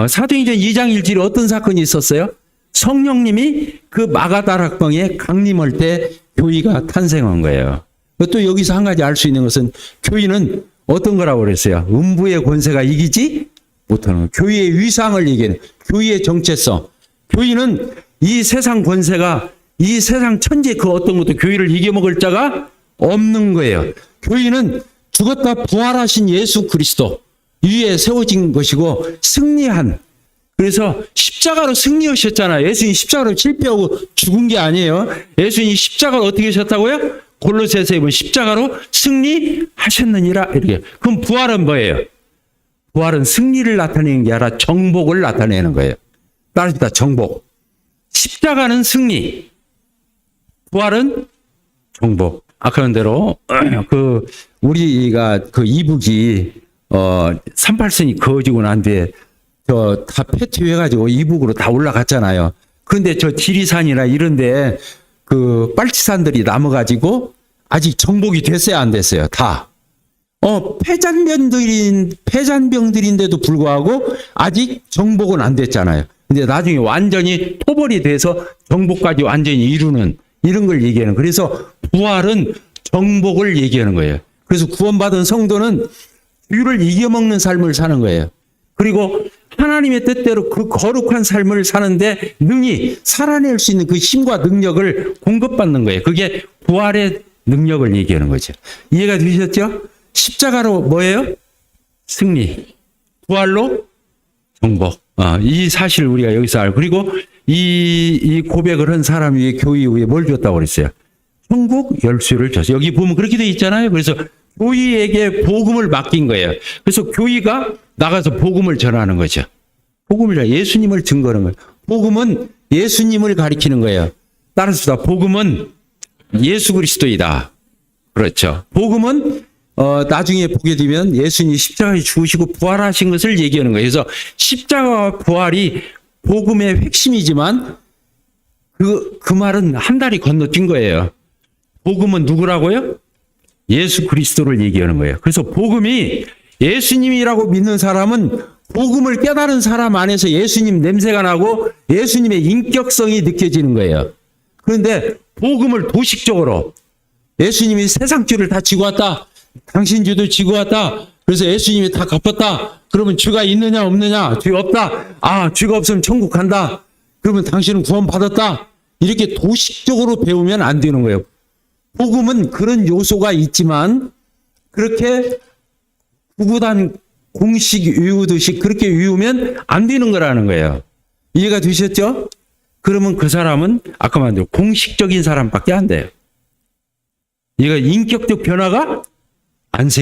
사도행전 2장 1절에 어떤 사건이 있었어요? 성령님이 그 마가다락방에 강림할 때 교회가 탄생한 거예요. 또 여기서 한 가지 알 수 있는 것은 교회는 어떤 거라고 그랬어요? 음부의 권세가 이기지 못하는 교회의 위상을 얘기하는 교회의 정체성. 교회는 이 세상 권세가 이 세상 천재 그 어떤 것도 교회를 이겨먹을 자가 없는 거예요. 교회는 죽었다 부활하신 예수 그리스도 위에 세워진 것이고 승리한 그래서 십자가로 승리하셨잖아요. 예수님이 십자가로 실패하고 죽은 게 아니에요. 예수님이 십자가로 어떻게 하셨다고요? 골로새서에 보면 십자가로 승리하셨느니라 이렇게. 그럼 부활은 뭐예요? 부활은 승리를 나타내는 게 아니라 정복을 나타내는 거예요. 따라합니다. 정복. 십자가는 승리, 부활은 정복. 아까 한 대로 우리가 그 이북이 38선이 그어지고 난 뒤에 다 폐퇴해가지고 이북으로 다 올라갔잖아요. 그런데 저 지리산이나 이런데 그 빨치산들이 남아가지고 아직 정복이 됐어요, 안 됐어요? 다. 폐잔병들인데도 불구하고 아직 정복은 안 됐잖아요. 근데 나중에 완전히 토벌이 돼서 정복까지 완전히 이루는 이런 걸 얘기하는. 그래서 부활은 정복을 얘기하는 거예요. 그래서 구원받은 성도는 주를 이겨먹는 삶을 사는 거예요. 그리고 하나님의 뜻대로 그 거룩한 삶을 사는데 능히 살아낼 수 있는 그 힘과 능력을 공급받는 거예요. 그게 부활의 능력을 얘기하는 거죠. 이해가 되셨죠? 십자가로 뭐예요? 승리. 부활로 정복. 이 사실을 우리가 여기서 알고 그리고 이 고백을 한 사람 위에 교회 위에 뭘 줬다고 그랬어요? 천국 열쇠를 줬어요. 여기 보면 그렇게 돼 있잖아요. 그래서 교회에게 복음을 맡긴 거예요. 그래서 교회가 나가서 복음을 전하는 거죠. 예수님을 증거하는 거예요. 복음은 예수님을 가리키는 거예요. 따라서 복음은 예수 그리스도이다. 그렇죠. 복음은 나중에 보게 되면 예수님이 십자가에 죽으시고 부활하신 것을 얘기하는 거예요. 그래서 십자가와 부활이 복음의 핵심이지만 그 말은 한 달이 건너뛴 거예요. 복음은 누구라고요? 예수 그리스도를 얘기하는 거예요. 그래서 복음이 예수님이라고 믿는 사람은 복음을 깨달은 사람 안에서 예수님 냄새가 나고 예수님의 인격성이 느껴지는 거예요. 그런데 복음을 도식적으로 예수님이 세상 죄를 다 지고 왔다. 당신 죄도 지고 왔다. 그래서 예수님이 다 갚았다. 그러면 죄가 있느냐 없느냐? 죄 없다. 죄가 없으면 천국 간다. 그러면 당신은 구원 받았다. 이렇게 도식적으로 배우면 안 되는 거예요. 복음은 그런 요소가 있지만 그렇게 구구단 공식 외우듯이 그렇게 외우면 안 되는 거라는 거예요. 이해가 되셨죠? 그러면 그 사람은 아까 말한 대로 공식적인 사람밖에 안 돼요. 얘가 인격적 변화가 안 생겨요.